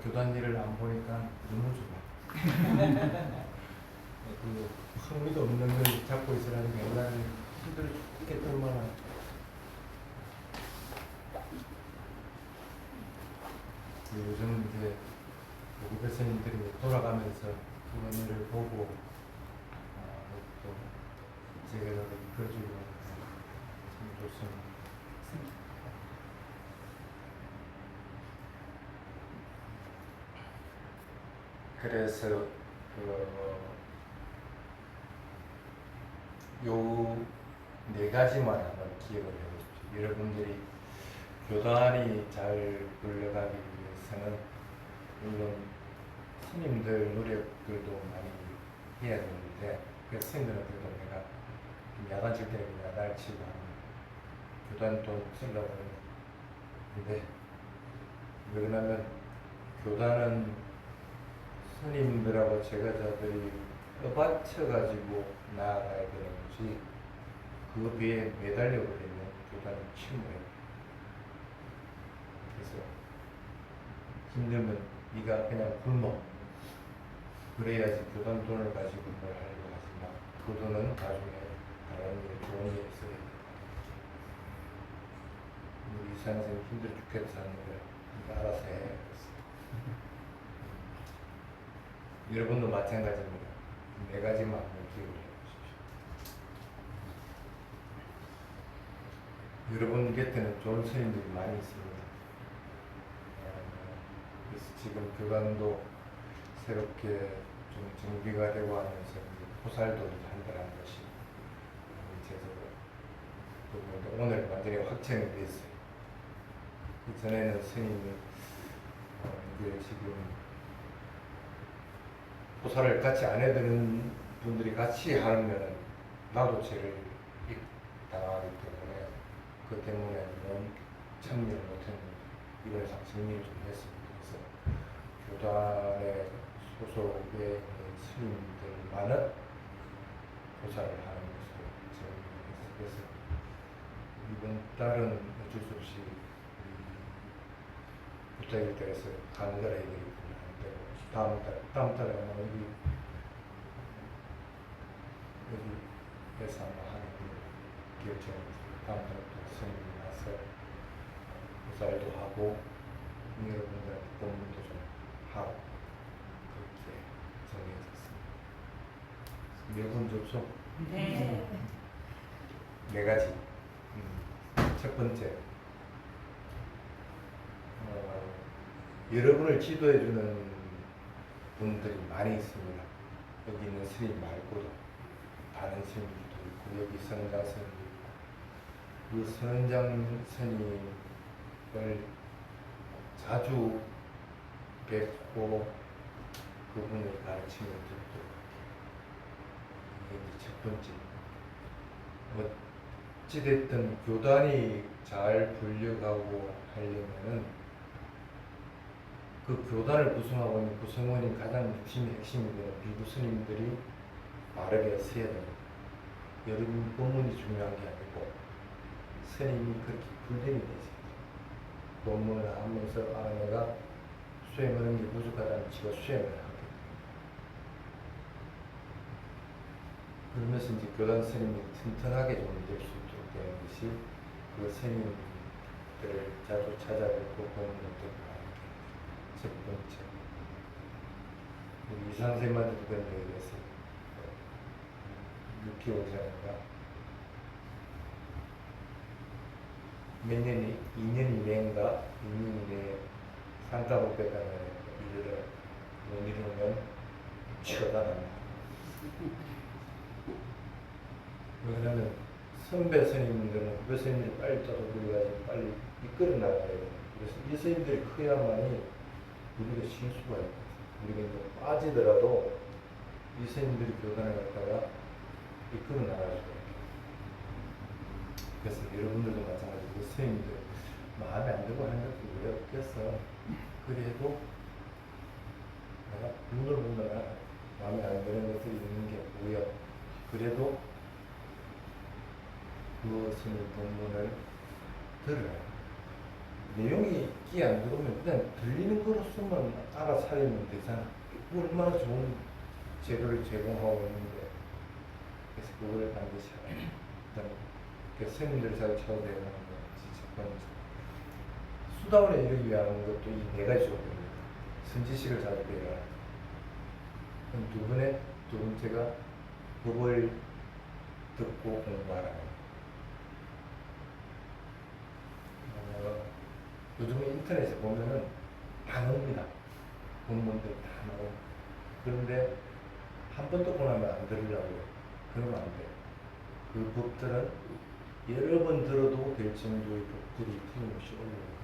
교단 일을 안 보니까 너무 좋아. 그 흥미도 없는 걸 잡고 있으라니까 옛날에 힘들어 죽겠더만. 요즘 이제 우리 교수님들이 돌아가면서 그런 일을 보고 또 제가 이끌어주고 참 좋습니다. 그래서 요 네 가지만 한번 기억을 해보십시오. 여러분들이 교단이 잘 굴러가기 위해서는 물론 스님들 노력들도 많이 해야 되는데, 그 스님들한테도 내가 야단 칠 때는 야단을 치고 교단 돈 쓰려고 하는데, 왜 그러냐면 교단은 스님들하고 제가자들이 떠받쳐가지고 나아가야 되는 것이, 그 배에 매달려 버리면 교단이 침몰해요. 그래서 힘들면 네가 그냥 굶어. 그래야지 교단 돈을 가지고 뭘 하려고 하지만 그 돈은 나중에 다른 일, 좋은 일에 써야 돼. 우리 이사선생님 힘들어 죽겠다 하는 걸 네가 알아서 해. 여러분도 마찬가지입니다. 네 가지만 기억을 해보십시오. 여러분 곁에는 좋은 스님들이 많이 있습니다. 그래서 지금 교단도 새롭게 좀 정비가 되고 하면서 포살도 한다는 것이 제적으로 오늘 완전히 확정이 됐어요. 그 전에는 스님이 이제 지금 포살을 같이 안 해드는 분들이 같이 하면 나도 죄를 당하기 때문에, 그 때문에 참여를 못했는데 이번에 정리를 좀 했습니다. 그래서 교단의 소속의 스님들만은 포살을 하는 것으로 정리했습니다. 그래서 이번 달은 어쩔 수 없이 부탁일 때에서 가는 거라 얘기를 하는데, 다음 달에 아마 여기에서 아마 하는 결정을 다음 달부터 스님이 와서 포살도 하고 여러분들한테 공부도 좀 하고 그렇게 정해졌습니다. 여러분 좋죠? 네. 네 가지. 첫 번째, 여러분을 지도해주는 분들이 많이 있습니다. 여기 있는 스님 말고도 다른 스님들도 있고, 여기 선장 스님도 있고, 그 선장 스님을 자주 뵙고 그분을 가르치는 것도 이게 첫 번째. 어찌됐든 교단이 잘 굴려가고 하려면은 그 교단을 구성하고 있는 구성원이 가장 핵심이 되는 비구 스님들이 바르게 서야 됩니다. 여러분 법문이 중요한 게 아니고 스님이 그렇게 불림이 되죠. 법문을 하면서 내가 수행하는 게 부족하다면 지가 수행을 하게. 그러면서 이제 교단 스님이 튼튼하게 좀 될 수 있도록 되는 것이, 그 스님들을 자주 찾아뵙고 법문을 듣고 하는 게 첫 번째. 우리 이상생만도 그런 데에 대해서 6개월 전인가 몇 년이 2년 이내인가 2년 이내에 산타복배단을 일을 못 이루면 처단합니다. 왜냐하면 선배 스님들은 후배 스님들이 빨리 떠들어가지고 빨리 이끌어 나가야 돼요. 그래서 이 스님들이 커야만이 우리가 쉴 수가 있거든요. 우리가 이제 빠지더라도 이 스님들이 교단을 갖다가 이끌어 나갈 수가 있어요. 그래서 여러분들도 마찬가지로 스님들 마음에 안 들고 하는 것도 왜 없겠어. 그래도 내가 눈을 보면 마음에 안 드는 것들이 있는 게 보여. 그래도 그 스님 법문을 들어요. 내용이 귀에 안 들어오면 그냥 들리는 거로서만 알아차리면 되잖아. 얼마나 좋은 재료를 제공하고 있는데. 그래서 그걸 반드시 하라. 그다음에 스님들 사이 쳐도 되는 것이 첫 번째. 수다원에 이르기 위한 것도 이 네 가지 조건입니다. 선지식을 잘 배워라. 두 번째가 법을 듣고 공부하라. 요즘 인터넷에 보면은 다 나옵니다. 본문들 다 나오고. 그런데 한 번 듣고 나면 안 들으려고요. 그러면 안 돼요. 그 법들은 여러 번 들어도 될 정도의 법들이 틀림없이 올라오고.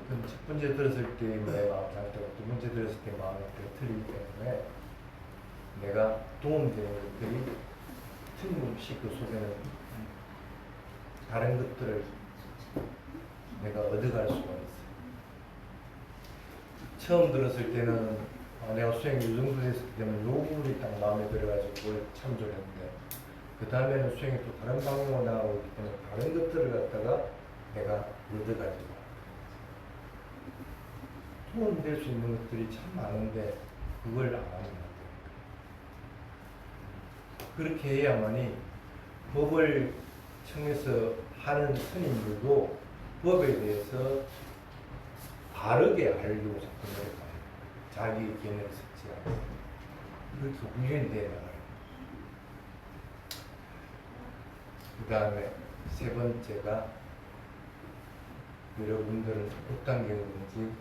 그럼 첫 번째 들었을 때 내 마음 상태가 두 번째 들었을 때 마음 상태가 틀리기 때문에 내가 도움되는 것들이 틀림없이 그 속에는 다른 것들을 내가 얻어갈 수가 있어요. 처음 들었을 때는 내가 수행이 이 정도 됐을 때는 요 부분이 딱 마음에 들어가지고 그걸 참조했는데 그 다음에는 수행이 또 다른 방향으로 나가고 있기 때문에 다른 것들을 갖다가 내가 얻어가지고 도움될 수 있는 것들이 참 많은데 그걸 안 하는 것 같아요. 그렇게 해야만이 법을 청해서 하는 스님들도 법에 대해서 바르게 알려고 자꾸 노력합니다. 자기 견해를 섞지 않고 그렇게 훈련되어 나가요. 그 다음에 세 번째가 여러분들은 어떤 경우인지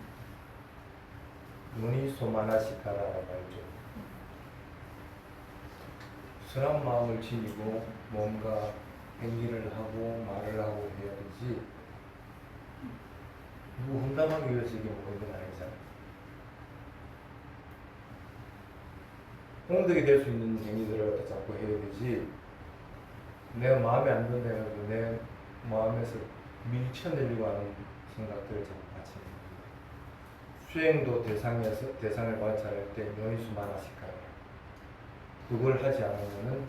요니소마나시카라고 알죠. 선한 마음을 지니고 뭔가 행위를 하고 말을 하고 해야 되지 누구 험담하기 위해서 이게 모든 건 아니잖아요. 홍득이 될 수 있는 행위들을 갖다 자꾸 해야 되지 내가 마음에 안 든다 해가지고 내 마음에서 밀쳐내려고 하는 생각들을 자꾸 바치는 겁니다. 수행도 대상을 관찰할 때 요니소마나시카라 그걸 하지 않으면은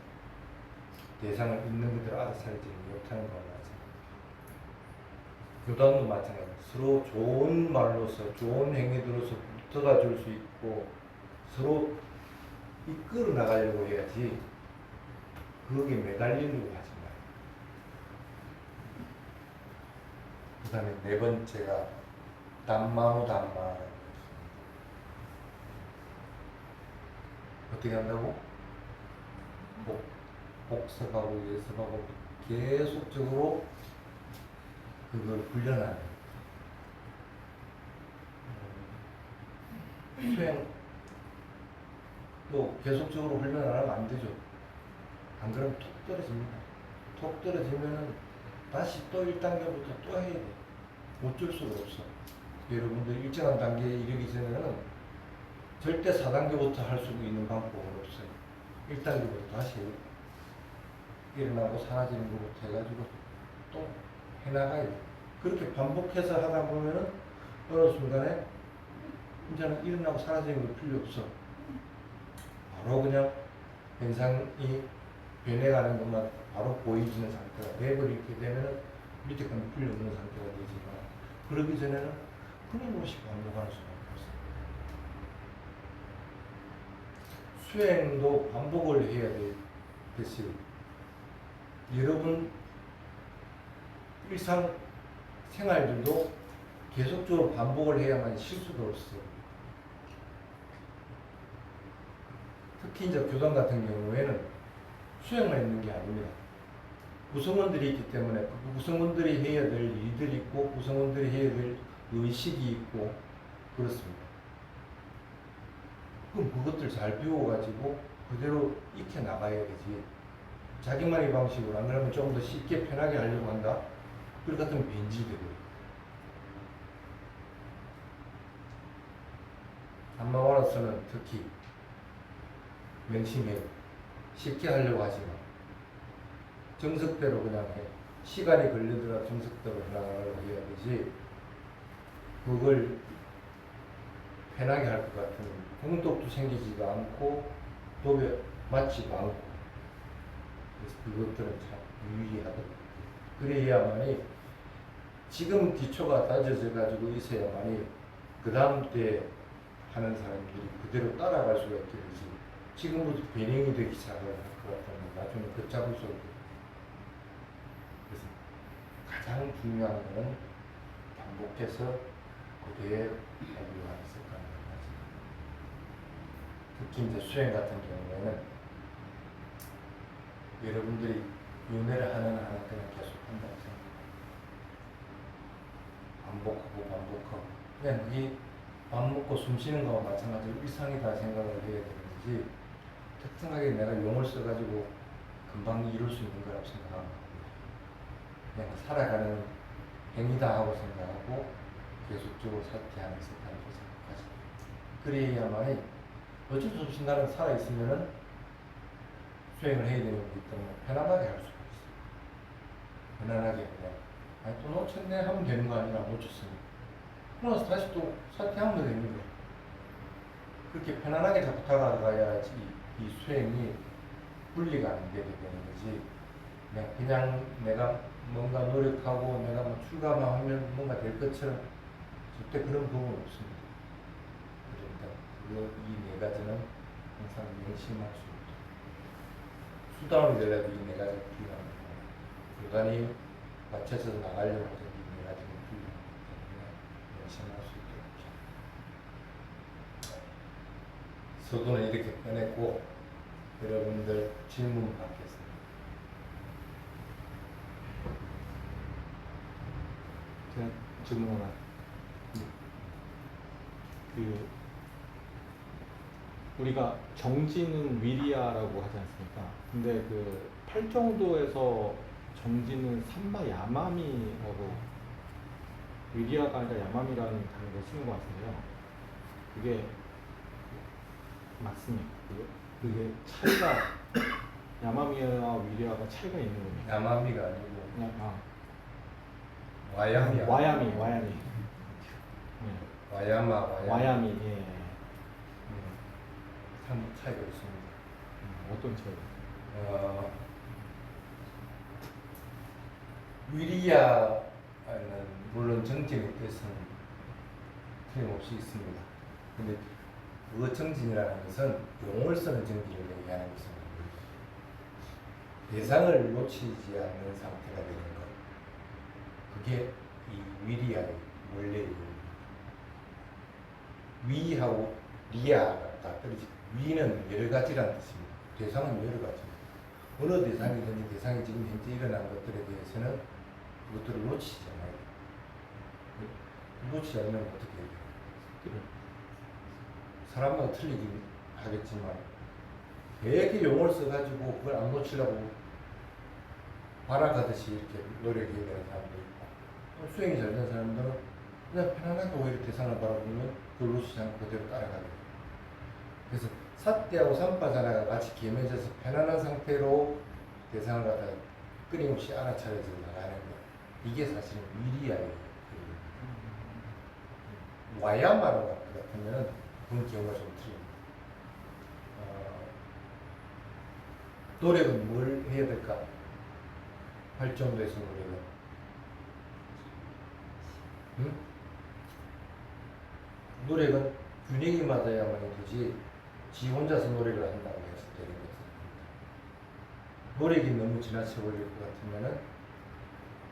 대상을 있는 그대로 알아차리지 못하는 건 맞아요. 교단도 마찬가지예요. 서로 좋은 말로서 좋은 행위들로서 붙어가 줄 수 있고 서로 이끌어 나가려고 해야지 거기에 매달리려고 하지 마요. 그 다음에 네 번째가 담마무 담마 어떻게 한다고? 복습하고 예습하고 계속적으로 그걸 훈련하는 수행 또 계속적으로 훈련 안 하면 안 되죠. 안 그러면 톡 떨어집니다. 톡 떨어지면은 다시 또 1단계부터 또 해야 돼. 어쩔 수가 없어. 여러분들 일정한 단계에 이르기 전에는 절대 4단계부터 할 수 있는 방법은 없어요. 1단계부터 다시 일어나고 사라지는 것부터 해가지고 또 해나가야 돼. 그렇게 반복해서 하다 보면은 어느 순간에 이제는 일어나고 사라지는 거 필요 없어. 바로 그냥 현상이 변해가는 것만 바로 보여지는 상태가 돼버리게 되면은 밑에 건 필요 없는 상태가 되지만 그러기 전에는 끊임없이 반복하는 수밖에 없어요. 수행도 반복을 해야 되듯이 여러분 일상 생활들도 계속적으로 반복을 해야만 실수가 없어요. 특히 이제 교단 같은 경우에는 수행만 있는 게 아닙니다. 구성원들이 있기 때문에 그 구성원들이 해야 될 일들이 있고 구성원들이 해야 될 의식이 있고 그렇습니다. 그럼 그것들 잘 배워가지고 그대로 익혀 나가야 되지. 자기만의 방식으로 안 그러면 조금 더 쉽게 편하게 하려고 한다. 그럴 것 같으면 벤질되고요. 안마와라서는 특히 명심해요. 쉽게 하려고 하지 마. 정석대로 그냥 해. 시간이 걸리더라도 정석대로 해나가려고 해야 되지. 그걸 편하게 할 것 같으면 공덕도 생기지도 않고 도에 맞지도 않고 그래서 그것들은 참 유의하도록 그래야만이 지금 기초가 다져져 가지고 있어야만이 그 다음 때 하는 사람들이 그대로 따라갈 수가 있게 되지. 지금부터 변형이 되기 시작할 것 같으면 나중에 걷잡을 수 없게. 그래서 가장 중요한 것은 반복해서 그대의 발굴하는 습관을 가지고, 특히 이제 수행 같은 경우에는 여러분들이 윤회를 하는 그냥 계속 한다고 생각해요. 반복하고 그냥 이 밥 먹고 숨 쉬는 거와 마찬가지로 일상이다 생각을 해야 되는지, 특정하게 내가 용을 써가지고 금방 이룰 수 있는 거라고 생각하고 그냥 살아가는 행위다 하고 생각하고 계속적으로 사퇴하는 습관을 가지고, 그래야만이 어쩔 수 없이 나는 살아있으면은 수행을 해야 되는 거기 때문에 편안하게 할 수가 있어요. 편안하게 그냥 아니 또 놓쳤네 하면 되는 거 아니라 놓쳤으니까 그러나서 다시 또 사퇴하면 되는 거예요. 그렇게 편안하게 자꾸 다가가야지 이 수행이 분리가 안 되게 되는 거지. 그냥 내가 뭔가 노력하고 내가 뭐 출가만 하면 뭔가 될 것처럼 절대 그런 부분은 없습니다. 그러니까 이 네 가지는 항상 명심할 수 있도록 수단이 되려도 이 네 가지가 필요합니다. 불단이 맞춰서 나가려고 해서 이 네 가지는 필요합니다. 명심할 수 있도록. 서두는 이렇게 꺼냈고 여러분들 질문 받겠습니다. 제가 질문 하나. 우리가 정지는 위리아라고 하지 않습니까? 근데 그 팔정도에서 정지는 삼바야마미라고, 위리아가 아니라 야마미라는 단어를 쓰는 것 같은데요. 그게 맞습니까? 그게 차이가 야마미와 위리아가 차이가 있는 겁니까? 야마미가 아니고 그냥 와야미야. 와야미. 와야미. 예. 참 차이가 있습니다. 어떤 차이가? 위리야는 물론 정진의 뜻은 틀림없이 있습니다. 근데 그 정진이라는 것은 용을 쓰는 정진을 얘기하는 것입니다. 대상을 놓치지 않는 상태가 되는 것. 그게 이 위리야의 원래의 의미입니다. 위하고 리야가 떨어지고, 위는 여러 가지라는 뜻입니다. 대상은 여러 가지입니다. 어느 대상이든지 대상이 지금 현재 일어난 것들에 대해서는 그것들을 놓치지 않아요. 놓치지 않으면 어떻게 해야 돼요? 사람마다 틀리긴 하겠지만 되게 용어를 써가지고 그걸 안 놓치려고 발악하듯이 이렇게 노력해야 되는 사람도 있고, 수행이 잘 된 사람들은 그냥 편안하게 오히려 대상을 바라보면 그걸 놓치지 않고 그대로 따라가게 돼요. 그래서 사태하고 삼파자나가 같이 겸해져서 편안한 상태로 대상을 갖다가 끊임없이 알아차려져 나가는 것, 이게 사실은 위리야예요. 와야마로 같으면 그런 경우가 좀 틀립니다. 노력은 뭘 해야 될까? 활정도에서 노력은 노력은 균형이 맞아야만 되지 지 혼자서 노력을 한다고 해서 되는 것입니다. 노력이 너무 지나쳐 버릴 것 같으면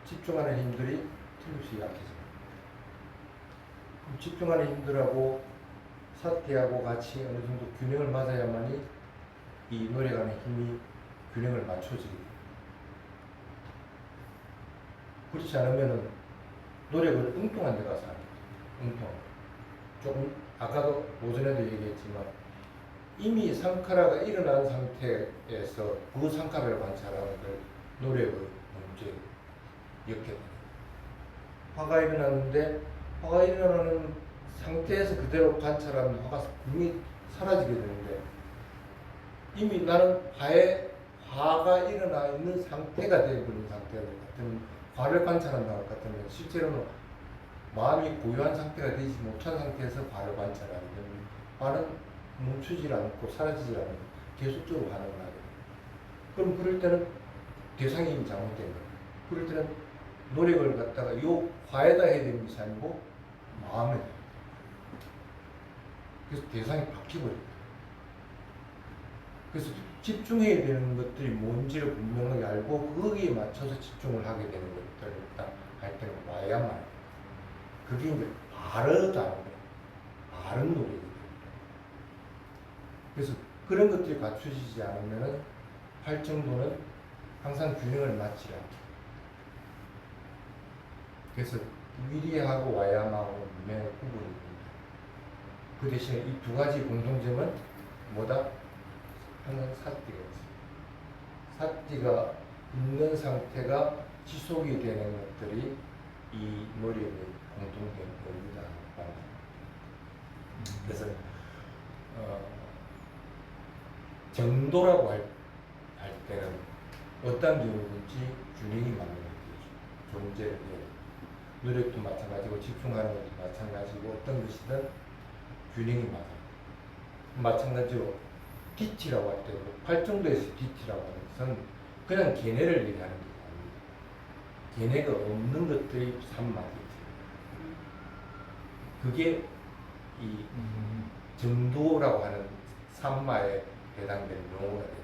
집중하는 힘들이 틀림없이 약해집니다. 집중하는 힘들하고 사태하고 같이 어느 정도 균형을 맞아야만이 이 노력하는 힘이 균형을 맞춰지게 됩니다. 그렇지 않으면 노력을 엉뚱한 데 가서 합니다. 조금 아까도 오전에도 얘기했지만 이미 상카라가 일어난 상태에서 그 상카라를 관찰하는 걸 노력의 문제 이렇게 됩니다. 화가 일어났는데 화가 일어나는 상태에서 그대로 관찰하면 화가 이미 사라지게 되는데, 이미 나는 화가 일어나 있는 상태가 되어버린 상태가 같으면 화를 관찰한다고 같으면 실제로는 마음이 고요한 상태가 되지 못한 상태에서 화를 관찰하게 되면 화는 멈추질 않고 사라지질 않고 계속적으로 반응을 하게 됩니다. 그럼 그럴 때는 대상이 잘못된 거예요. 그럴 때는 노력을 갖다가 요 화에다 해야 되는 것이 아니고 마음에. 그래서 대상이 바뀌어버려요. 그래서 집중해야 되는 것들이 뭔지를 분명하게 알고 거기에 맞춰서 집중을 하게 되는 것들을 딱 할 때는 와야만. 그게 이제 바르다는 거예요. 바른 노력이에요. 그래서 그런 것들이 갖춰지지 않으면 활정도는 항상 균형을 맞지 않죠. 그래서 위리하고 와야마하고 매우 구분입니다. 그 대신에 이 두 가지 공통점은 뭐다? 항상 사띠가 있어요. 사띠가 있는 상태가 지속이 되는 것들이 이 노력의 공통된 원리다. 그래서 정도라고 할 때는 어떤 경우든지 균형이 맞는 것이죠. 존재를 해요. 노력도 마찬가지고 집중하는 것도 마찬가지고 어떤 것이든 균형이 맞아요. 마찬가지로 DT라고 할 때도 활정도에서 DT라고 하는 것은 그냥 걔네를 얘기하는 게 아닙니다. 걔네가 없는 것들이 삼마디티. 그게 이 정도라고 하는 삼마에 해당되는 용어가 됩니다.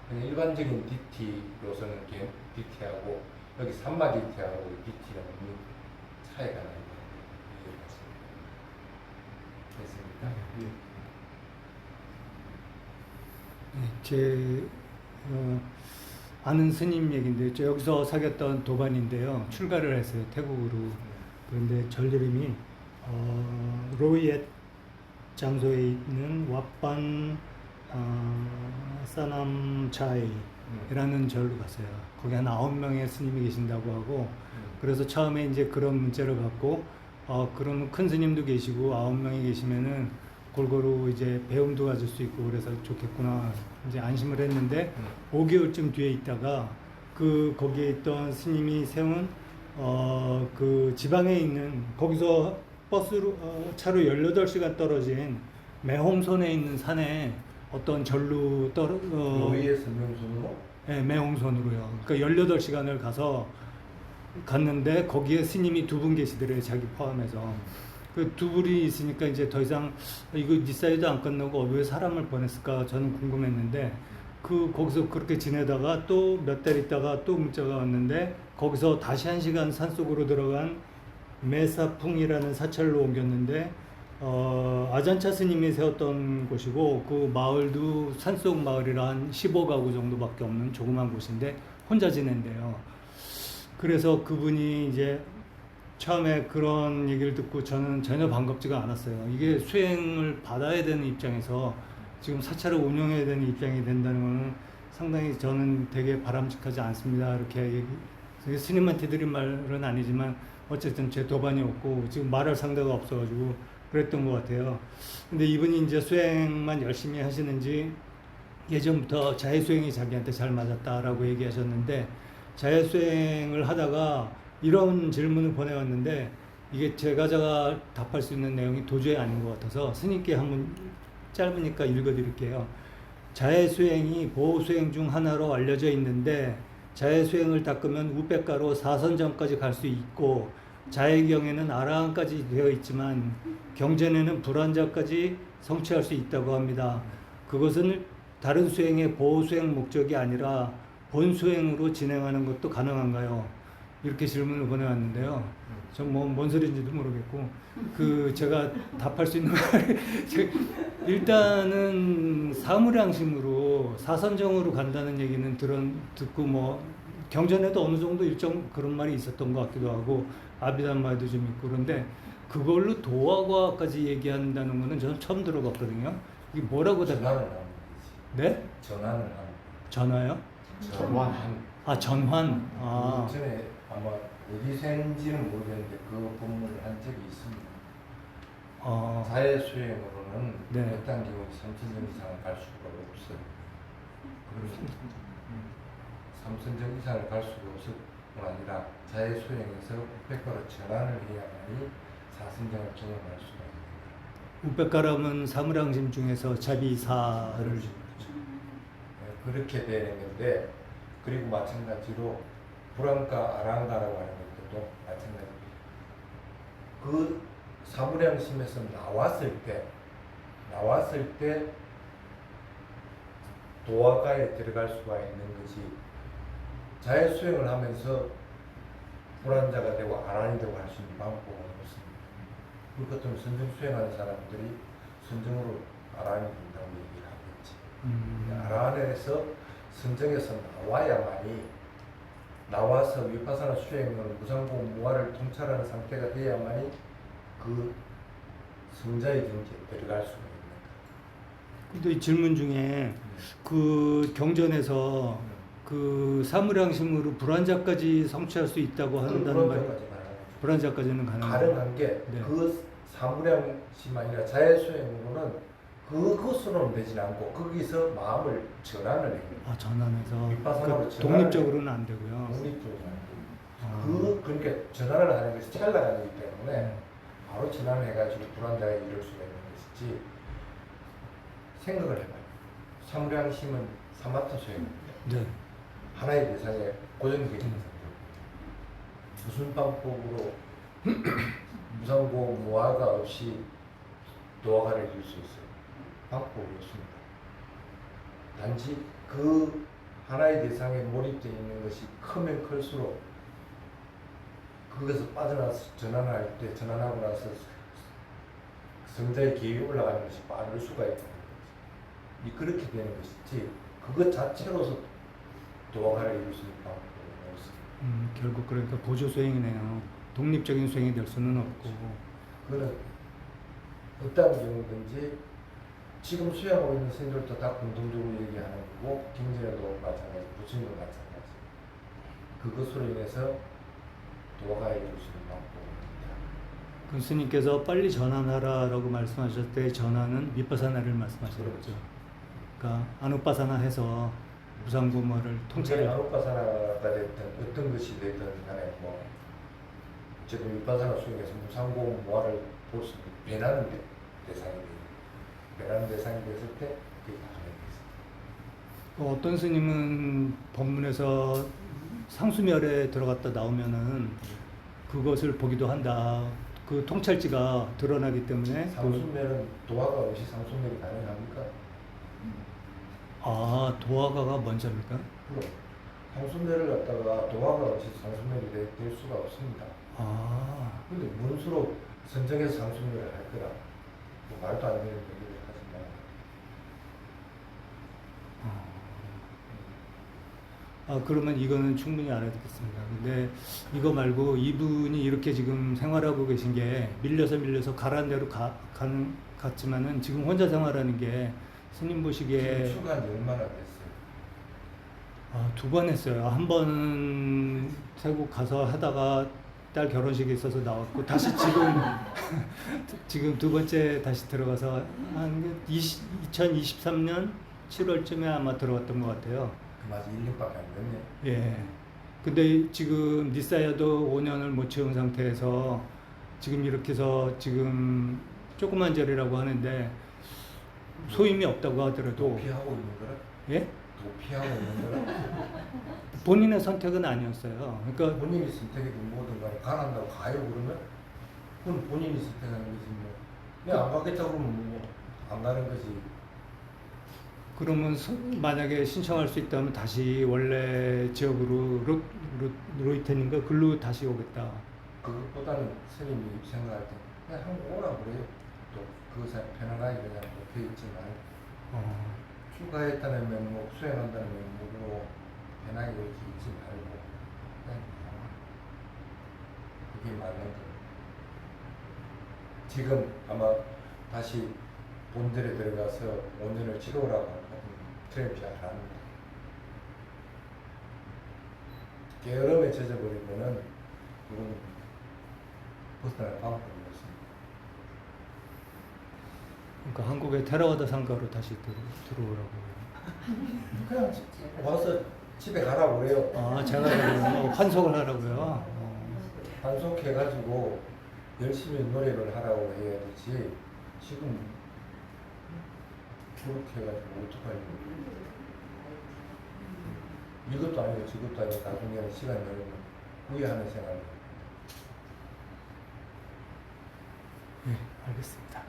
그냥 일반적인 DT로서는 DT하고 여기 삼마 DT하고 DT가 너무 차이가 나요. 됐습니까? 제 아는 스님 얘기인데 저 여기서 사귀었던 도반인데요. 출가를 했어요. 태국으로. 그런데 절림이 로이엣 장소에 있는 왓반 사남차이라는 절로 갔어요. 거기 한 9명의 스님이 계신다고 하고 그래서 처음에 이제 그런 문자를 받고 그런 큰 스님도 계시고 9명이 계시면은 골고루 이제 배움도 가질 수 있고 그래서 좋겠구나 이제 안심을 했는데 5개월쯤 뒤에 있다가 거기에 있던 스님이 세운 그 지방에 있는 거기서 버스로 차로 18시간 떨어진 매홍선에 있는 산에 어떤 절로 로이에서 명순으로? 네, 매홍선으로요. 그러니까 18시간을 갔는데 거기에 스님이 2분 계시더래요. 자기 포함해서. 그 2분이 있으니까 이제 더 이상 이거 니 사이도 안 끝나고 왜 사람을 보냈을까 저는 궁금했는데 거기서 그렇게 지내다가 또 몇 달 있다가 또 문자가 왔는데 거기서 다시 1시간 산속으로 들어간 메사풍이라는 사찰로 옮겼는데 아잔차 스님이 세웠던 곳이고 그 마을도 산속 마을이라 한 15가구 정도밖에 없는 조그만 곳인데 혼자 지낸대요. 그래서 그분이 이제 처음에 그런 얘기를 듣고 저는 전혀 반갑지가 않았어요. 이게 수행을 받아야 되는 입장에서 지금 사찰을 운영해야 되는 입장이 된다는 것은 상당히 저는 되게 바람직하지 않습니다. 이렇게 스님한테 드린 말은 아니지만 어쨌든 제 도반이 없고 지금 말할 상대가 없어가지고 그랬던 것 같아요. 근데 이분이 이제 수행만 열심히 하시는지 예전부터 자해수행이 자기한테 잘 맞았다라고 얘기하셨는데 자해수행을 하다가 이런 질문을 보내왔는데 이게 제가 답할 수 있는 내용이 도저히 아닌 것 같아서 스님께 한번 짧으니까 읽어드릴게요. 자해수행이 보호수행 중 하나로 알려져 있는데 자해수행을 닦으면 우백가로 사선정까지 갈 수 있고 자해경에는 아라한까지 되어 있지만 경전에는 불환자까지 성취할 수 있다고 합니다. 그것은 다른 수행의 보호수행 목적이 아니라 본수행으로 진행하는 것도 가능한가요? 이렇게 질문을 보내왔는데요. 전 뭔 소리인지도 모르겠고 제가 답할 수 있는 말이 일단은 사무량심으로 사선정으로 간다는 얘기는 듣고 뭐 경전에도 어느 정도 일정 그런 말이 있었던 것 같기도 하고 아비담마에도 좀 있고 그런데 그걸로 도화과까지 얘기한다는 거는 저는 처음 들어봤거든요. 이게 뭐라고 전환을 하는 거지. 네? 전환을 하는 전화요? 전환. 전환. 전에 아마 어디서 했는지는 모르겠는데 그 본문을 한 적이 있습니다. 자해수행으로는 네. 어떤 경우 3선정 이상을 갈 수가 없어요. 그러면 3선정 이상을 갈 수가 없을 뿐 아니라 자해수행에서 우백가로 전환을 해야만이 4선정을 경험할 수가 있습니다. 우백가람은 사무량심 중에서 자비사를 그렇게 되는 건데 그리고 마찬가지로 불안가, 아랑가라고 하는 것도 마찬가지입니다. 그 사무량심에서 나왔을 때 도화가에 들어갈 수가 있는 것이 자해 수행을 하면서 불안자가 되고 아란이 되고 할 수 있는 방법은 없습니다. 그것 때문에 선정 수행하는 사람들이 선정으로 아란이 된다고 얘기를 하겠지. 아란에서 선정에서 나와서 위파사나 수행을 무상고 무아를 통찰하는 상태가 돼야만이 그 성자의 경지에 들어갈 수가 있는 거예요. 근데 이 질문 중에 그 경전에서 그 사무량심으로 불안자까지 성취할 수 있다고 한다는 말. 불안자까지는 가능한 게 네. 그 사무량심 아니라 자해수행으로는 그것으로는 되지 않고 거기서 마음을 전환을 해요. 아, 전환해서 윗바사나로 그 독립적으로는 안 되고요. 독립적으로 안 돼요. 아. 그러니까 전환을 하는 것이 찰나가 되기 때문에 바로 전환해가지고 불안자에 이를 수가 있는 것이지. 생각을 해봐요. 사무량심은 사마타 수행입니다. 네. 하나의 대상에 고정되어 있는 상태. 무슨 방법으로 무상고 무아가 없이 도화가를 이룰 수 있어요? 방법이 없습니다. 단지 그 하나의 대상에 몰입되어 있는 것이 크면 클수록 거기서 빠져나서 전환할 때 전환하고 나서 성자의 기회에 올라가는 것이 빠를 수가 있다는 거지. 그렇게 되는 것이지 그것 자체로서 도화가를 이룰 수 있는 방법은 없습니다. 결국 그러니까 보조 수행이네요. 독립적인 수행이 될 수는 없고. 그거는 어떤 경우든지 지금 수행하고 있는 선생님들도 다 공통적으로 얘기하는 거고 경전에도 마찬가지, 부처님도 마찬가지. 그것으로 인해서 도화가 이룰 수 있는 방법입니다. 그 스님께서 빨리 전환하라라고 말씀하셨을 때 전환은 밑바사나를 말씀하시는 그렇죠. 거죠. 그러니까 아누빠사나 해서 무상고모를 통찰이 통찰. 아누빠사나가 됐든 어떤 것이 됐든 간에 뭐 지금 윗바사나 수행에서 무상고 무아를 볼 수 있는 배나는 대상이 돼요. 배나는 대상이 됐을 때 그게 가능해요. 어떤 스님은 법문에서 상수멸에 들어갔다 나오면은 그것을 보기도 한다. 그 통찰지가 드러나기 때문에. 상수멸은 도화가 없이 상수멸이 가능합니까? 아, 도화가가 뭔지입니까? 그럼 상수멸을 갖다가 도화가 없이 상수멸이 될 수가 없습니다. 아, 근데 문수로 선정해서 상수멸을 할 거라 뭐 말도 안 되는 얘기를 하지 마. 그러면 이거는 충분히 알아듣겠습니다. 근데 이거 말고 이분이 이렇게 지금 생활하고 계신 게 밀려서 가라는 대로 갔지만은 지금 혼자 생활하는 게 스님 보시기에 지금 추가한 지 얼마나 됐어요? 2번 했어요. 한 번은 태국 가서 하다가 딸 결혼식이 있어서 나왔고 다시 지금 두 번째 다시 들어가서 한 2023년 7월쯤에 아마 들어갔던 것 같아요. 아직 1년밖에 안 됐네. 예. 근데 지금 니사야도 5년을 못 채운 상태에서 지금 이렇게 해서 지금 조그만 절이라고 하는데 소임이 없다고 하더라도 도피하고 있는 거라? 예? 도피하고 있는 거라? 본인의 선택은 아니었어요. 그러니까 본인이 선택이든 뭐든 간에 가난다고 가요 그러면? 그건 본인이 선택하는 거지 뭐. 내가 안 가겠다고 그러면 뭐 안 가는 거지. 그러면 만약에 신청할 수 있다면 다시 원래 지역으로 로이텐인가 글로 다시 오겠다. 그것보다는 스님이 생각할 때 그냥 한국 오라 그래요. 또 그것에 편안하게 그냥 또 있지만 추가했다는 면목, 수행한다는 면목으로 편하게 그렇게 있지 말고 그냥 그게 맞는 거예요. 지금 아마 다시 본들에 들어가서 5년을 치러오라고 하거든. 트램피 안 합니다. 게으름에 젖어버리면은 그건 벗어날 방법이 없습니다. 그러니까 한국의 테라와다 상가로 다시 들어오라고. 그냥 와서 집에 가라고 그래요. 제가 그러면 환속을 하라고요. 반속해가지고 열심히 노력을 하라고 해야 되지 지금 그렇게 해가지고 어떡하려고. 이것도 아니고 저것도 아니고 나중에는 시간 내면 후회하는 생활. 네, 알겠습니다.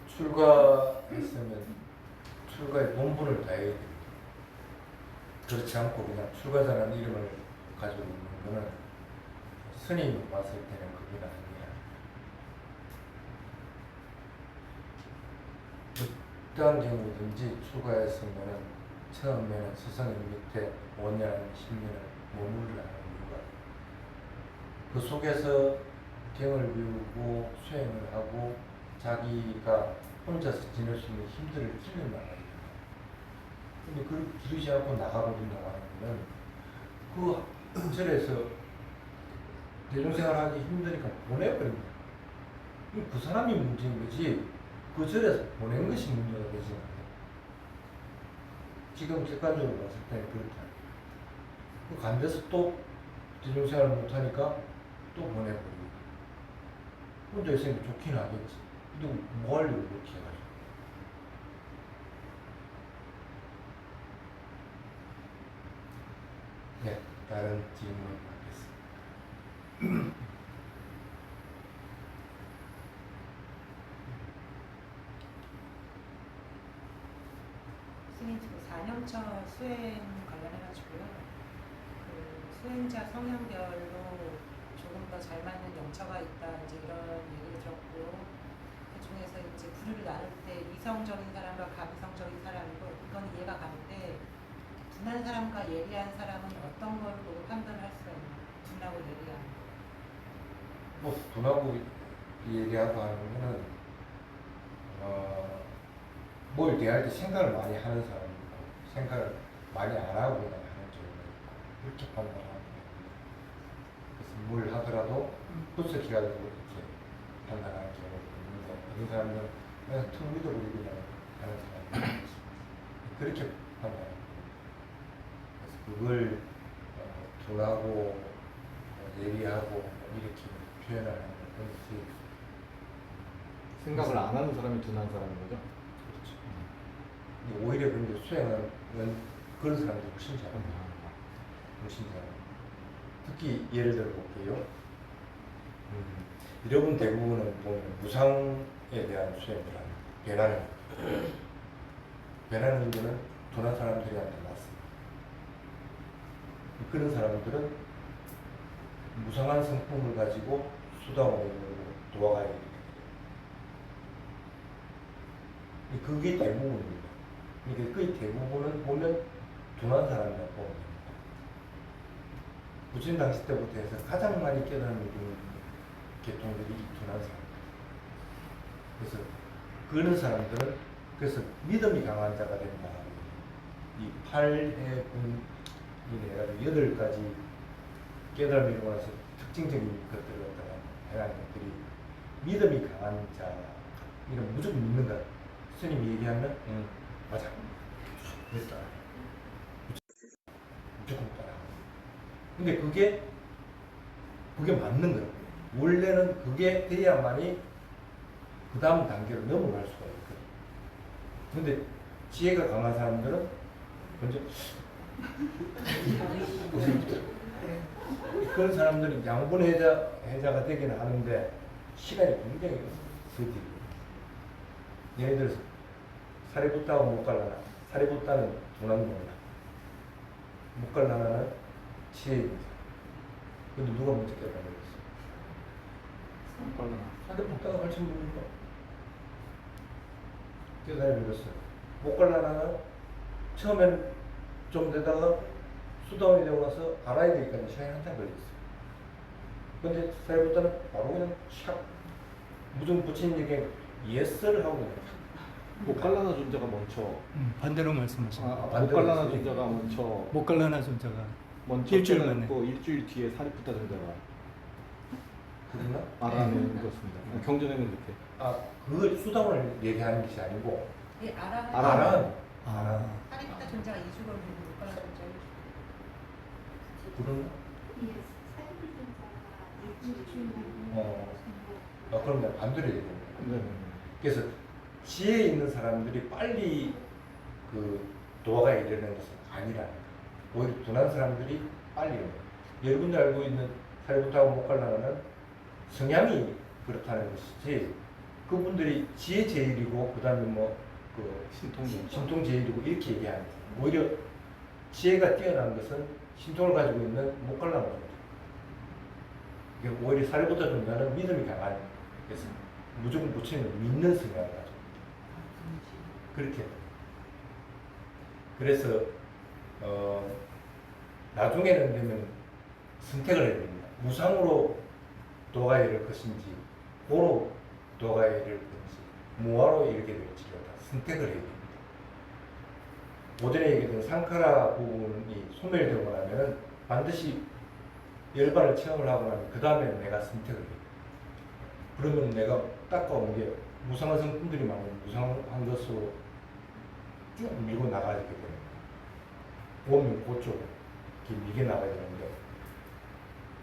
출가했으면 출가의 본분을 다해야 됩니다. 그렇지 않고 그냥 출가자라는 이름을 가지고 있는 거는 스님 왔을 때는 그건 아니야. 어떠한 경우든지 출가했으면 처음에는 스승님 밑에 5년, 10년을 머무르라는 이유가 그 속에서 경을 배우고 수행을 하고 자기가 혼자서 지낼 수 있는 힘들을 길러나가야 돼요. 근데 그걸 기르지 않고 나가버린다고 하는 거는 그 절에서 대중생활하기 힘드니까 보내버립니다. 그 사람이 문제인 거지 그 절에서 보낸 것이 문제가 되지 않아요. 지금 객관적으로 봤을 때는 그렇다. 그 간데서 또 대중생활을 못하니까 또 보내버리고 혼자 있으니까 좋긴 하겠지. 근데 뭐 하려고 그렇게 해가지고. 네, 다른 질문 받겠습니다. 선생님 지금 4년차 수행 관련해가지고요. 그 수행자 성향별로 조금 더 잘 맞는 영처가 있다 이제 이런 얘기를 들었고 그 중에서 이제 부류를 나눌 때 이성적인 사람과 감성적인 사람이고 이건 이해가 가는데 둔한 사람과 예리한 사람은 어떤 걸 보고 판단을 할 수가 있나요? 둔하고 예리한. 뭐 분하고 얘기하고 하는 거는 뭘 대할 때 생각을 많이 하는 사람이고 생각을 많이 안 하고 그냥 하는 경우가 있고 이렇게 판단하는 거예요. 그래서 뭘 하더라도 분석해가지고 이렇게 판단하는 경우가 있는데 어떤 사람은 그냥 툭 믿어버리고 그냥 하는 사람이 있습니다. 그렇게 판단하는 거예요. 그래서 그걸 둔하고 예리하고 이렇게 표현하는 것은 생각을 안 하는 사람이 둔한 사람인 거죠? 그렇죠. 근데 오히려 근데 수행은 그런 사람들이 훨씬 잘합니다. 훨씬 잘합니다. 특히 예를 들어 볼게요. 여러분 대부분은 보면 무상에 대한 수행을 합니다. 배나는 배나는 거는 둔한 사람들한테 맞습니다. 그런 사람들은 무상한 성품을 가지고 수다원을 도와가야 됩니다. 그게 대부분입니다. 그러니까 그 대부분은 보면 둔한 사람이라고 보면 됩니다. 부처님 당시 때부터 해서 가장 많이 깨달음을 주는 계통들이 둔한 사람. 그래서 그런 사람들은 그래서 믿음이 강한 자가 된다. 이 8해분 이내가지고 8가지 깨달음을 이루고 나서 특징적인 것들을 갖다가 해라는 것들이 믿음이 강한 자 이런 무조건 믿는다. 스님이 얘기하면 맞아. 됐다. 무조건 따라. 근데 그게 맞는 거예요. 원래는 그게 돼야만이 그 다음 단계로 넘어갈 수가 있거든요. 근데 지혜가 강한 사람들은 먼저 그런 사람들이 양분 해자가 되기는 하는데 시간이 굉장히 더디고 예를 들어서 사리부타하고 목갈라나 사리부타는 둔한 놈이다. 목갈라나는 지혜입니다. 근데 누가 먼저 깨달았어? 사리부타가 훨씬 먼저 깨달아버렸어요. 목갈라나는 처음에는 좀 되다가 수다원이 되고 나서 알아야 되기까지 시간이 한참 걸렸어요. 근데 사리부타는 바로 그냥 샥 무슨 부처님에게 예스를 하고 그냥 목갈라나 존자가 먼저 반대로 말씀하십니다. 목갈라나 존자가 먼저 목갈라나 존자가 일주일 만에. 만고 일주일 뒤에 사리푸타 존자가 그랬나? 알아내는 것입니다. 경전에는 이렇게 그걸 수다원을 얘기하는 것이 아니고 예, 아라는 아라는. 하리부타 존재가 2주 걸리고 목갈라 존재가 1주. 그런 일주일 그럼 내가 반대로 얘기합니다. 네. 그래서 지혜 있는 사람들이 빨리 그 도화가 이르는 것은 아니라는 거예요. 오히려 둔한 사람들이 빨리 오는 거예요. 여러분이 알고 있는 사리부타하고 목갈라는 성향이 그렇다는 것이지 그분들이 지혜 제일이고 그 다음에 뭐그 신통 제일이고 이렇게 얘기하는 거예요. 오히려 지혜가 뛰어난 것은 신통을 가지고 있는 목갈라는 거죠. 이게 오히려 사리부타 종자는 믿음이 강한 그래서 무조건 부처님을 믿는 성향을 가지고 그렇게 그래서 나중에는 되면 선택을 해야 됩니다. 무상으로 도가 이를 것인지 고로 도가 이를 것인지 무화로 이르게 될지를 다 선택을 해야 됩니다. 오전에 얘기했던 상카라 부분이 소멸되고 나면 반드시 열반을 체험을 하고 나면 그 다음에 내가 선택을 해요. 그러면 내가 닦아온 게 무상한 성품들이 많은 무상한 것으로 쭉 밀고 나가게 됩니다. 보면 그쪽 이렇게 밀게 나가야 되는데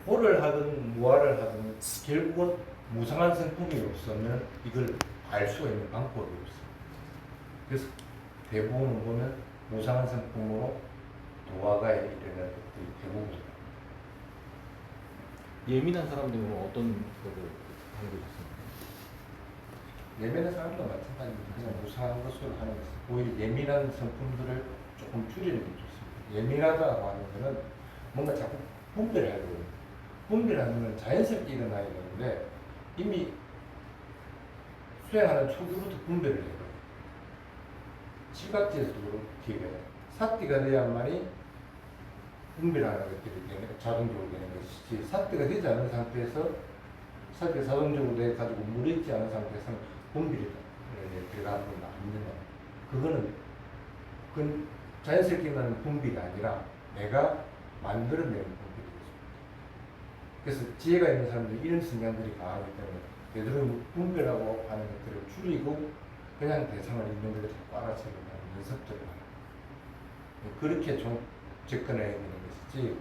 고를 하든 무화를 하든 결국은 무상한 성품이 없으면 이걸 알 수가 있는 방법이 없어요. 그래서 대부분 보면 무상한 성품으로 도화가 이르는 것들이 대부분입니다. 예민한 사람들은 어떤 거를 강조하셨습니까? 예민한 사람도 마찬가지입니다. 그냥 무상한 것으로 하는 것은 오히려 예민한 성품들을 조금 줄이는 게 좋습니다. 예민하다고 하는 것은 뭔가 자꾸 분별을 하려고 해요. 분별하는 건 자연스럽게 일어나야 되는데 이미 수행하는 초기부터 분별을 해요. 칠각지에서도 그렇게 해요. 사띠가 돼야만이 분별하는 것들이 자동적으로 되는 것이지 사띠가 되지 않은 상태에서 사띠가 자동적으로 돼가지고 물에 있지 않은 상태에서는 분별이 들어가는 건 안 되는 거예요. 그건 자연스럽게 일어나는 분별이 아니라 내가 만들어내는 분별이겠습니다. 그래서 지혜가 있는 사람들이 이런 성향들이 강하기 때문에 되도록 분별하고 하는 것들을 줄이고 그냥 대상을 있는 것을 자꾸 알아채려고 하는 연습들을 하는 그렇게 좀 접근해야 되는 것이지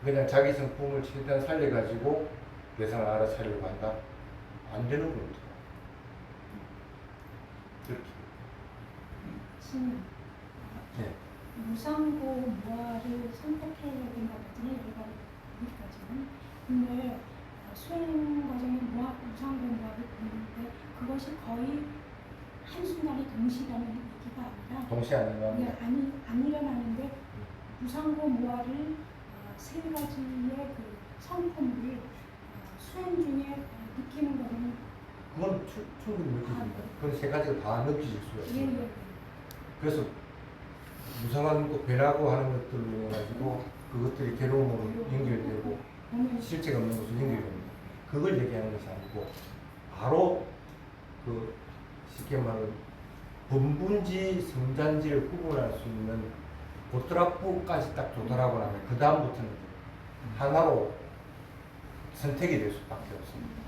그냥 자기 성품을 최대한 살려가지고 대상을 알아차려고 한다? 안 되는 겁니다. 그렇게. 네. 무상고 무아를 선택해야 된다거든요. 여기까지는. 근데 수행 과정에 무상고 무아를 보는데 그것이 거의 한순간에 동시라는 얘기가 아니라 동시에 안 일어납니다. 안 일어나는데 무상고 무아를 세 가지의 그 성품을 수행 중에 느끼는 거는 그건 충분히 느껴집니다. 그건 세 가지가 다 느끼실 수가 있습니다. 그래서 무상한 거 배라고 하는 것들로 인해 가지고 그것들이 괴로움으로 연결되고 실체가 없는 것으로 연결됩니다. 그걸 얘기하는 것이 아니고 바로 그 쉽게 말하면 분분지 성잔지를 구분할 수 있는 고트라프까지 딱 도달하고 나면 그 다음부터는 하나로 선택이 될 수밖에 없습니다.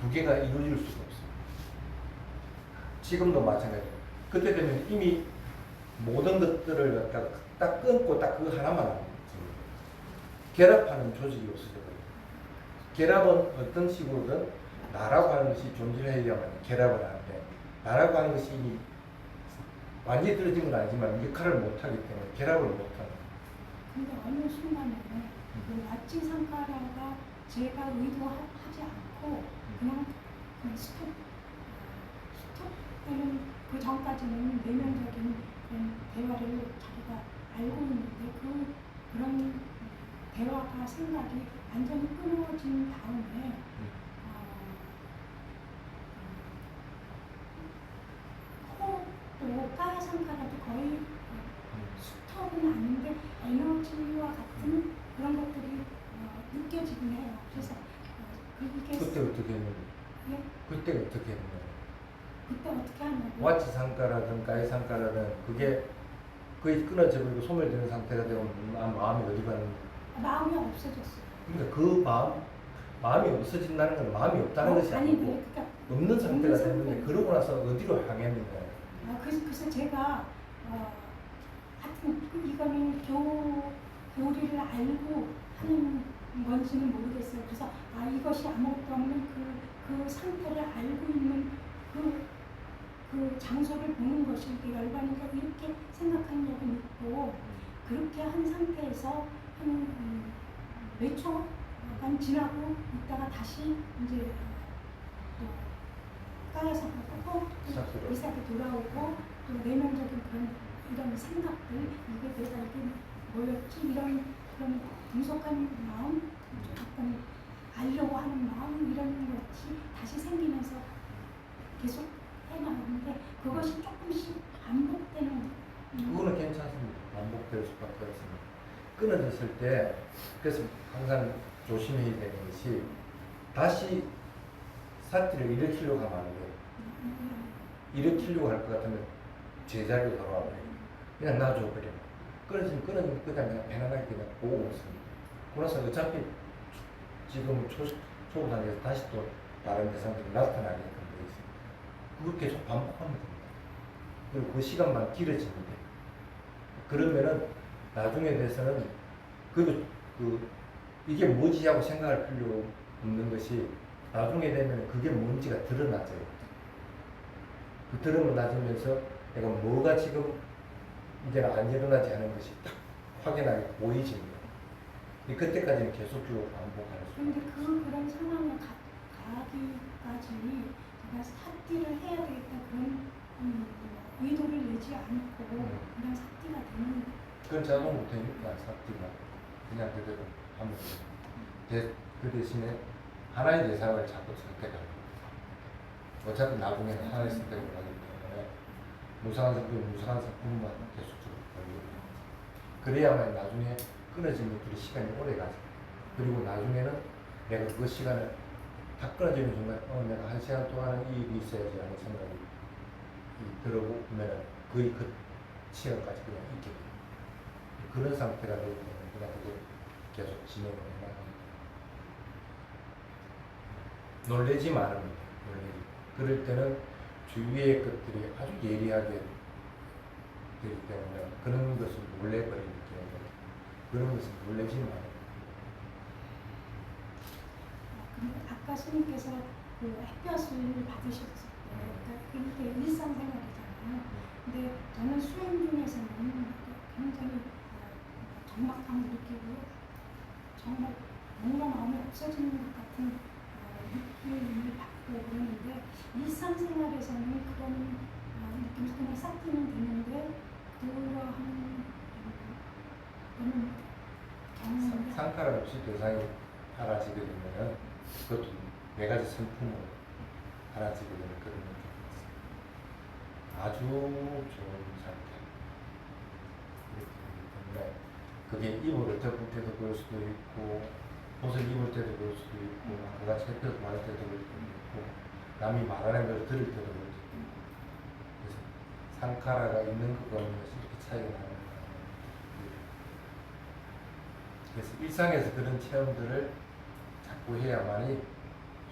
두 개가 이루어질 수가 없습니다. 지금도 마찬가지예요. 그때 되면 이미 모든 것들을 갖다가 딱 끊고 딱 그 하나만 남습니다. 결합하는 조직이 없어져요. 결합은 어떤 식으로든 나라고 하는 것이 존재해야만 결합을 하는데 나라고 하는 것이 이미 완전히 떨어진 건 아니지만 역할을 못하기 때문에 결합을 못하는 거예요. 근데 어느 순간에 그 왓지 상카라가 제가 의도하지 않고 그냥 스톱되는 그 전까지는 내면적인 대화를 자기가 알고 있는데 그런 대화가 생각이 완전히 끊어진 다음에 또 까야 상카라도 거의 스톱은 아닌데 에너지와 같은 그런 것들이 느껴지긴 해요. 그래서 이게 그때 어떻게 했는지. 예? 그때 어떻게 했는지. 그때 어떻게 하냐고. 와치 상가라든 가이 상가라든 그게 거의 끊어져 버리고 소멸되는 상태가 되면 마음이 어디 가는 마음이 없어졌어요. 그러니까 그 마음이 없어진다는 건 마음이 없다는 것이 아니고 그러니까 없는 상태가 없는 됐는데 상태. 그러고 나서 어디로 향했느냐. 그래서 제가 하여튼 이거는 교리를 알고 하는 건지는 모르겠어요. 그래서 이것이 아무것도 없는 그 상태를 알고 있는 그 그 장소를 보는 것이 이게 열반인가 이렇게 생각한 적은 있고 그렇게 한 상태에서 한 몇 초간 지나고 있다가 다시 이제 또 까여서 꼭 스스로. 의사가 돌아오고 또 내면적인 그런 이런 생각들 이게 내가 이게 뭐였지 이런 그런 분석한 마음 약간 알려고 하는 마음 이런 것이 다시 생기면서 계속 해나가는데 그것이 조금씩 반복되는 그거는 괜찮습니다. 반복될 수밖에 없습니다. 끊어졌을 때 그래서 항상 조심해야 되는 것이 다시 사티를 일으키려고 하면 안 돼요. 일으키려고 할 것 같으면 제자리로 돌아와 버려요. 그냥 놔줘버려. 끊어지면 그냥 편안하게 그냥 보고 있습니다. 그래서 어차피 지금 초보 단계에서 다시 또 다른 대상들이 나타나게끔 되어 있습니다. 그걸 계속 반복하면 됩니다. 그리고 그 시간만 길어지면 돼요. 그러면은 나중에 돼서는 이게 뭐지 하고 생각할 필요 없는 것이 나중에 되면 그게 뭔지가 드러나져요. 그 드러나지면서 내가 뭐가 지금 이제는 안 일어나지 않은 것이 딱 확연하게 보이집니다. 그때까지는 계속적으로 반복할 수 그런데 있습니다. 그런 상황에 가기까지 제가 삭제를 해야 되겠다 그런 의도를 내지 않고 그냥 삭제가 되는 그건 자동부터니까 삭제가 그냥 그대로 하면 돼요. 그 대신에 하나의 대상을 자꾸 선택하는 거예요. 어차피 나중에는 하나의 선택을 하기 때문에 무상한 상품만 계속적으로 걸리고 그래야만 나중에 끊어진 것들이 시간이 오래 가죠. 그리고 나중에는 내가 그 시간을 다 끊어지는 순간 내가 1시간 동안은 이익이 있어야지 하는 생각이 들어보면 거의 그 시간까지 그냥 있게 돼요. 그런 상태가 되기 때문에 그냥 그게 계속 진행을 해나갑니다. 놀래지만 않습니다. 그럴 때는 주위의 것들이 아주 예리하게 되기 때문에 그런 것을 놀래버리기 때문에 그런 것을 놀래지만 않습니다. 근데 아까 스님께서 그 햇볕을 받으셨을 때 그러니까 그게 일상생활이잖아요. 근데 저는 수행 중에서는 굉장히 적막함을 느끼고 정말 뭔가 마음이 없어지는 것 같은 느낌을 받고 그러는데 일상생활에서는 그런 느낌이 그냥 싹 트면 되는데 그러한 그런 경험을 상탈 없이 대상이 알아지게 되면 그것도 네 가지 성품으로 알아지게 되는 그런 느낌이 있습니다. 아주 좋은 상태. 그렇기 때문에 그게 이불을 덮을 때도 그럴 수도 있고 옷을 입을 때도 그럴 수도 있고 그같이 햇볕을 받을 때도 그럴 수도 있고 남이 말하는 걸 들을 때도 그럴 수도 있고 그래서 상카라가 있는 것과 없는 것이 이렇게 차이가 나는 거예요. 그래서 일상에서 그런 체험들을 자꾸 해야만이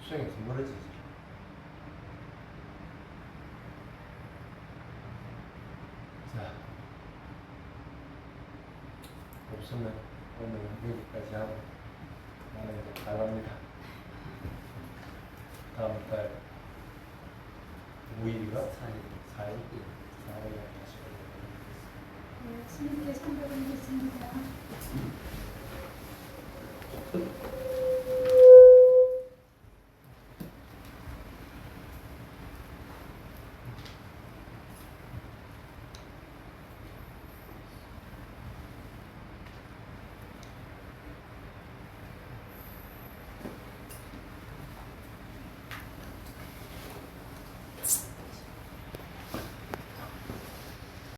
수행에서 멀어지죠. 자, 없으면 오늘 여기까지 하고 나는 이제 나갑니다. 다음 달 5일인가? 4일 다시 오겠습니다. 스님께 선배를 했습니다.